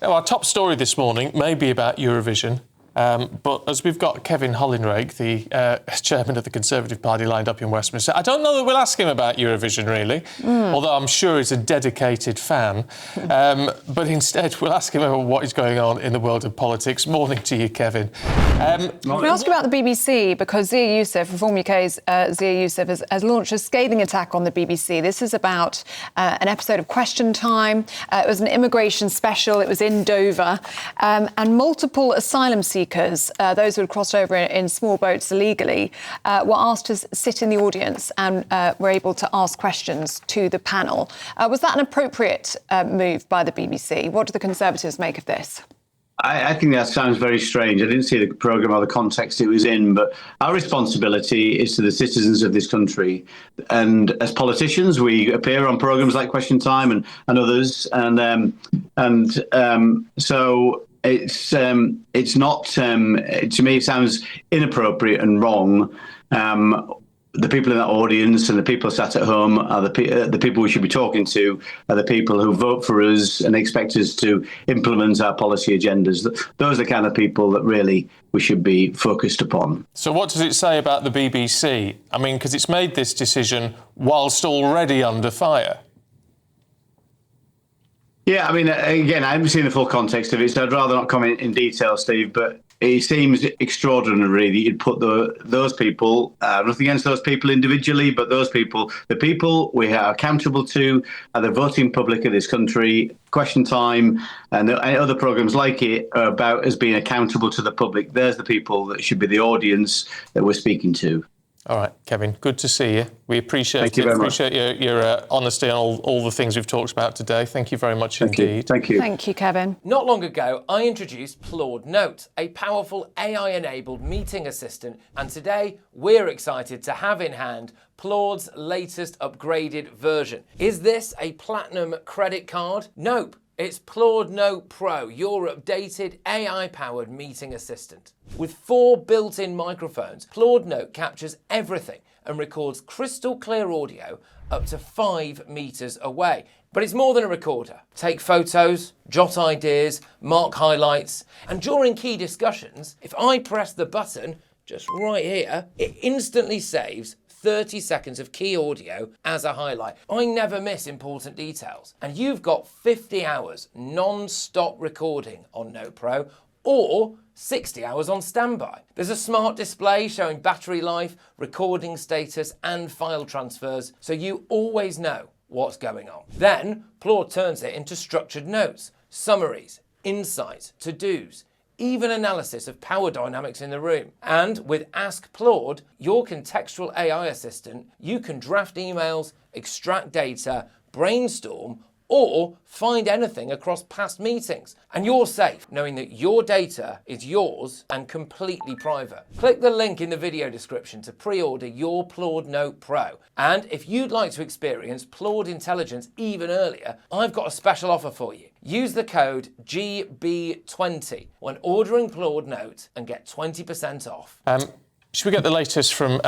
Now, our top story this morning may be about Eurovision. But as we've got Kevin Hollinrake, the chairman of the Conservative Party, lined up in Westminster, I don't know that we'll ask him about Eurovision, really, although I'm sure he's a dedicated fan. But instead, we'll ask him about what is going on in the world of politics. Morning to you, Kevin. Can I ask you about the BBC? Because Zia Yusuf, Reform UK's Zia Yusuf, has launched a scathing attack on the BBC. This is about an episode of Question Time. It was an immigration special. It was in Dover. And multiple asylum seekers, those who had crossed over in small boats illegally, were asked to sit in the audience and were able to ask questions to the panel. Was that an appropriate move by the BBC? What do the Conservatives make of this? I think that sounds very strange. I didn't see the programme or the context it was in, but our responsibility is to the citizens of this country. And as politicians, we appear on programmes like Question Time and others. So it's not, to me, it sounds inappropriate and wrong. The people in that audience and the people sat at home are the people we should be talking to, are the people who vote for us and expect us to implement our policy agendas. Those are the kind of people that really we should be focused upon. So what does it say about the BBC? I mean, because it's made this decision whilst already under fire. Yeah, I mean, again, I haven't seen the full context of it, so I'd rather not comment in detail, Steve, but it seems extraordinary that you'd put those people, nothing against those people individually, but those people, the people we are accountable to, are the voting public of this country. Question Time and other programmes like it are about us being accountable to the public. There's the people that should be the audience that we're speaking to. All right, Kevin, good to see you. We appreciate Thank you very much. your honesty on all the things we've talked about today. Thank you very much indeed. Thank you. Thank you, Kevin. Not long ago, I introduced Claude Note, a powerful AI-enabled meeting assistant, and today we're excited to have in hand Claude's latest upgraded version. Is this a platinum credit card? Nope. It's Claude Note Pro, your updated AI-powered meeting assistant. With 4 built-in microphones, Claude Note captures everything and records crystal clear audio up to 5 meters away. But it's more than a recorder. Take photos, jot ideas, mark highlights, and during key discussions, if I press the button just right here, it instantly saves 30 seconds of key audio as a highlight. I never miss important details. And you've got 50 hours non-stop recording on Note Pro or 60 hours on standby. There's a smart display showing battery life, recording status and file transfers, so you always know what's going on. Then Claude turns it into structured notes, summaries, insights, to-dos, even analysis of power dynamics in the room. And with Ask Claude, your contextual AI assistant, you can draft emails, extract data, brainstorm, or find anything across past meetings. And you're safe knowing that your data is yours and completely private. Click the link in the video description to pre-order your Claude Note Pro. And if you'd like to experience Claude Intelligence even earlier, I've got a special offer for you. Use the code GB20 when ordering Claude Note and get 20% off. Should we get the latest from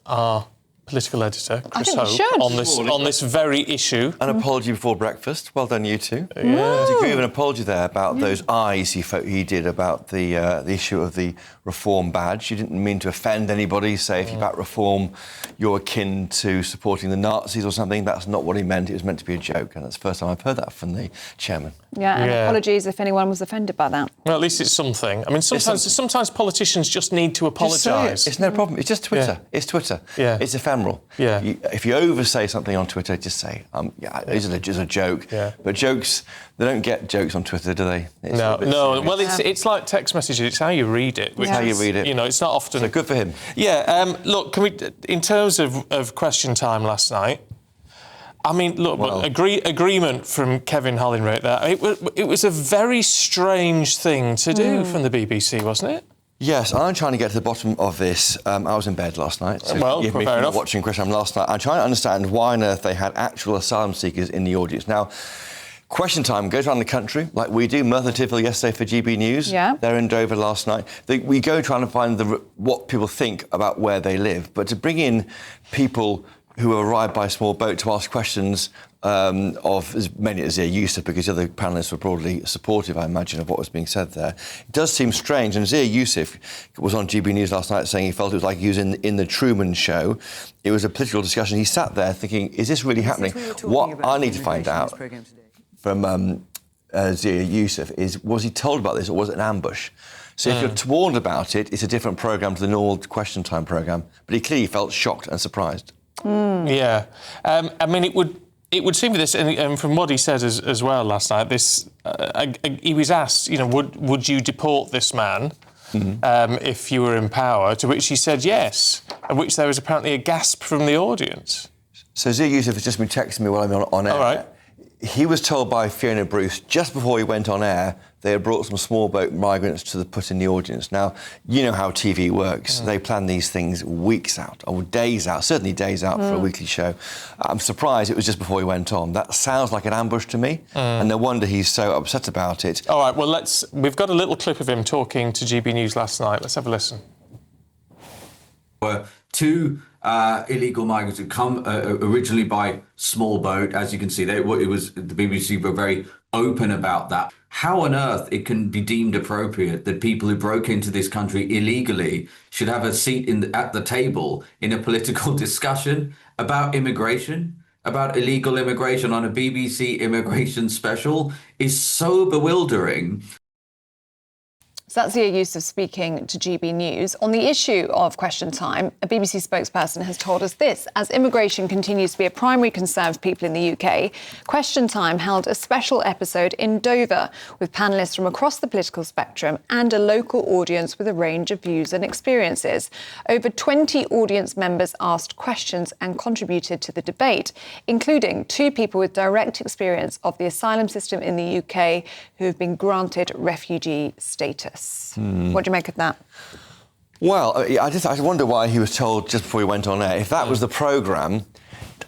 our political editor, Chris Hope, on this very issue? An apology before breakfast. Well done, you two. Yeah. There's a an apology there about those eyes he did about the issue of the reform badge. You didn't mean to offend anybody. Say if you back reform, you're akin to supporting the Nazis or something. That's not what he meant. It was meant to be a joke, and that's the first time I've heard that from the chairman. Yeah, and apologies if anyone was offended by that. Well, at least it's something. I mean, sometimes politicians just need to apologise. It's no problem. It's just Twitter. Yeah. It's Twitter. Yeah. It's ephemeral. Yeah. If you oversay something on Twitter, just say, it's a joke. Yeah. But jokes, they don't get jokes on Twitter, do they? No. Well, it's like text messages. It's how you read it. It's how you read it. You know, it's not often... So good for him. Yeah. Look, can we... In terms of Question Time last night, I mean, look, agreement from Kevin Hollinrake there. It was a very strange thing to do from the BBC, wasn't it? Yes, I'm trying to get to the bottom of this. I was in bed last night, so forgive me for watching Question Time last night. I'm trying to understand why on earth they had actual asylum seekers in the audience. Now, Question Time goes around the country, like we do. Merthyr Tydfil yesterday for GBNews. Yeah. They're in Dover last night. We go trying to find what people think about where they live. But to bring in people who arrive by small boat to ask questions of many as Zia Yusuf, because the other panellists were broadly supportive, I imagine, of what was being said there. It does seem strange, and Zia Yusuf was on GBNews last night saying he felt it was like he was in the Truman Show. It was a political discussion. He sat there thinking, is this really happening? What I need to find out from Zia Yusuf is, was he told about this or was it an ambush? So if you're warned about it, it's a different programme to the normal Question Time programme. But he clearly felt shocked and surprised. Yeah. I mean, it would seem with this, and from what he said as well last night, he was asked, would you deport this man if you were in power? To which he said yes, at which there was apparently a gasp from the audience. So Zia Yusuf has just been texting me while I'm on air. All right. He was told by Fiona Bruce, just before he went on air, they had brought some small boat migrants to put in the audience. Now, you know how TV works. They plan these things weeks out, or days out, certainly days out for a weekly show. I'm surprised it was just before he went on. That sounds like an ambush to me, and no wonder he's so upset about it. All right, well, we've got a little clip of him talking to GB News last night. Let's have a listen. Two illegal migrants who come originally by small boat, as you can see. The BBC were very open about that. How on earth it can be deemed appropriate that people who broke into this country illegally should have a seat at the table in a political discussion about immigration, about illegal immigration on a BBC immigration special, is so bewildering. So that's Zia Yusuf speaking to GB News. On the issue of Question Time, a BBC spokesperson has told us this. As immigration continues to be a primary concern for people in the UK, Question Time held a special episode in Dover with panellists from across the political spectrum and a local audience with a range of views and experiences. Over 20 audience members asked questions and contributed to the debate, including 2 people with direct experience of the asylum system in the UK who have been granted refugee status. What do you make of that? Well, I wonder why he was told just before he went on air. If that was the programme,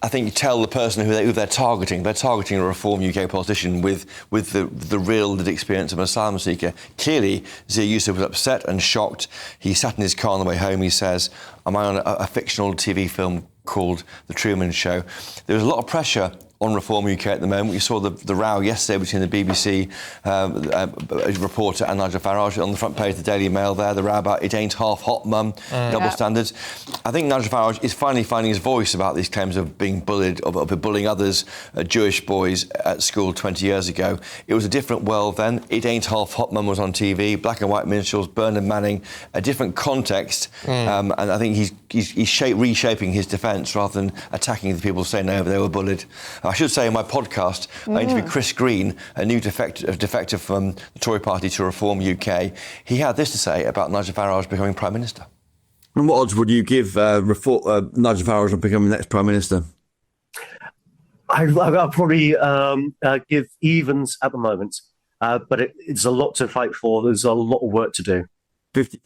I think you tell the person who they're targeting. They're targeting a Reform UK politician with the real lived experience of an asylum seeker. Clearly, Zia Yusuf was upset and shocked. He sat in his car on the way home. He says, am I on a fictional TV film called The Truman Show? There was a lot of pressure on Reform UK at the moment. We saw the row yesterday between the BBC reporter and Nigel Farage on the front page of the Daily Mail there, the row about it ain't half hot, mum, double standards. I think Nigel Farage is finally finding his voice about these claims of being bullied, of bullying others, Jewish boys at school 20 years ago. It was a different world then. It ain't half hot, mum was on TV, black and white minstrels, Bernard Manning, a different context. And I think he's reshaping his defence rather than attacking the people saying no, they were bullied. I should say in my podcast, I interviewed Chris Green, a new defector from the Tory party to Reform UK. He had this to say about Nigel Farage becoming Prime Minister. And what odds would you give Nigel Farage on becoming the next Prime Minister? I'll probably give evens at the moment, but it's a lot to fight for. There's a lot of work to do. 50.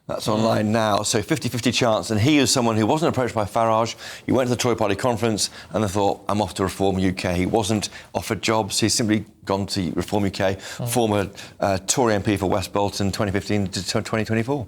That's online now. So 50-50 chance. And he is someone who wasn't approached by Farage. He went to the Tory party conference and they thought, I'm off to Reform UK. He wasn't offered jobs. He's simply gone to Reform UK, former Tory MP for West Bolton, 2015 to 2024.